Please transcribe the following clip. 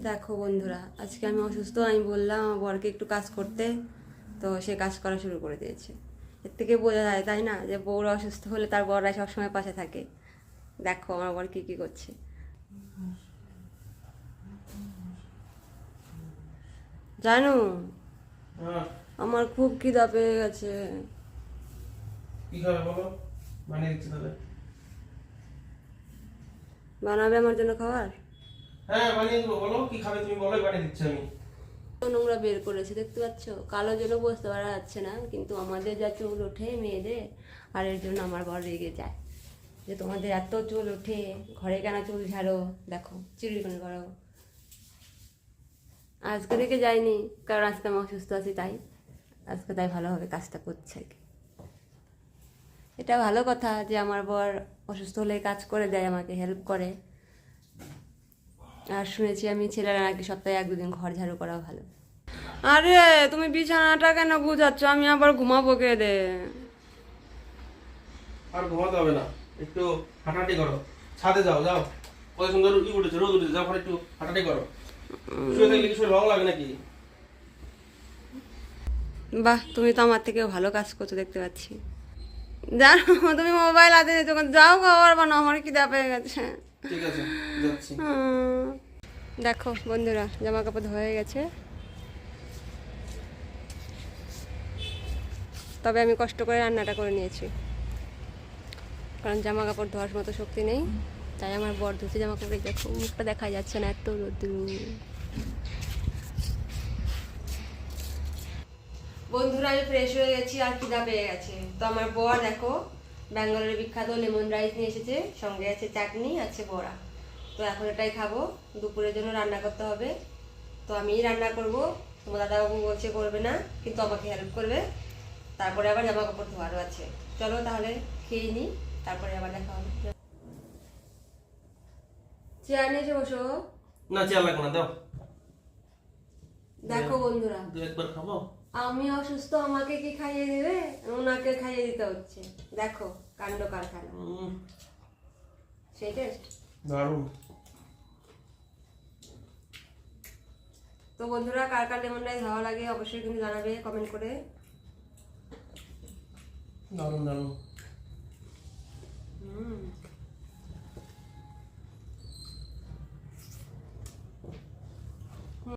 দেখো বন্ধুরা, আজকে আমি অসুস্থ। আমি বললাম আমার বরকে একটু কাজ করতে, তো সে কাজ করা শুরু করে দিয়েছে। এর থেকে বোঝা যায় তাই না, যে বউরা অসুস্থ হলে তার বররা সবসময় পাশে থাকে। দেখো আমার বর কী কী করছে। জানো, আমার খুব খিদা পেয়ে গেছে। কি খাবে বলো, বানিয়ে দিচ্ছি তাহলে। বানাবে আমার জন্য খাবার? হ্যাঁ বানিয়ে দেবো, বলো কি খাবে তুমি, বলো বানিয়ে দিচ্ছি আমি। নোংরা বের করেছে দেখতে পাচ্ছ, কালো জন্য বুঝতে পারা যাচ্ছে না, কিন্তু আমাদের যা চুল ওঠে মেয়েদের, আর এর জন্য আমার বর রেগে যায় যে তোমাদের এত চুল ওঠে, ঘরে কেন চুল ঝাড়ো, দেখো চিড়িকন করো। আজকে থেকে যাইনি, কারণ আজকে আমি অসুস্থ আছি, তাই আজকে তাই ভালোভাবে কাজটা করছে আর কি। এটা ভালো কথা যে আমার বর অসুস্থ হলে কাজ করে দেয়, আমাকে হেল্প করে। আর শুনেছি আমি ছেলেরা নাকি সপ্তাহে 1-2 দিন ঘর ঝাড়ু করা ভালো। আরে তুমি বিছানাটা কেন গুছাচ্ছ? আমি আবার ঘুমাবো কে দে। আর ঘুমাতে হবে না, একটু হাঁটাহাঁটি করো, ছাদে যাও যাও, কত সুন্দর উঠেছে, রোদ উঠেছে, যাও ওখানে একটু হাঁটাহাঁটি করো। শুয়ে থাকলে কি শরীর ভালো লাগে নাকি? বাহ, তুমি তো আমার থেকেও ভালো কাজ করছো দেখতে পাচ্ছি। জানো, তুমি মোবাইল হাতে নিয়ে যখন যাও খাবার বানাও, আমার খিদা পেয়ে গেছে। ঠিক আছে যাচ্ছি। দেখো বন্ধুরা, জামা কাপড় হয়ে গেছে, তবে আমি কষ্ট করে রান্নাটা করে নিয়েছি, কারণ জামা কাপড় ধোয়ার মতো শক্তি নেই। তাই আমার বর ধুতে জামা কাপড়, দেখো মুখটা দেখা যাচ্ছে না, এত রোদ্রু। বন্ধুরা আমি ফ্রেশ হয়ে গেছি আর খিদা পেয়ে গেছে। তো আমার বর দেখো ব্যাঙ্গালোরের বিখ্যাত লেমন রাইস নিয়ে এসেছে, সঙ্গে আছে চাটনি, আছে বড়া। তো এখন এটাই খাবো। দুপুরের জন্য রান্না করতে হবে, তো আমিই রান্না করব। তোমার দাদাবাবু বলছে করবে না, কিন্তু আমাকে হেল্প করবে। তারপরে আবার জামা কাপড় ধোয়ারও আছে। চলো তাহলে খেয়ে নিই, তারপরে আবার দেখা হবে। চেয়ার নিয়ে এসে বসো। না চেয়ার লাগবে না, দাও। দেখো বন্ধুরা, দু একবার খাবো। আমি অসুস্থ, আমাকে কি খাইয়ে দেবে? ওনাকে খাইয়ে দিতে হচ্ছে। দেখো কাণ্ড কারখানা, সেই টেস্ট। দারুণ। তো বন্ধুরা, কার কার লেমন রাইস ভালো লাগে অবশ্যই কিন্তু জানাবে কমেন্ট করে। দারুণ দারুণ।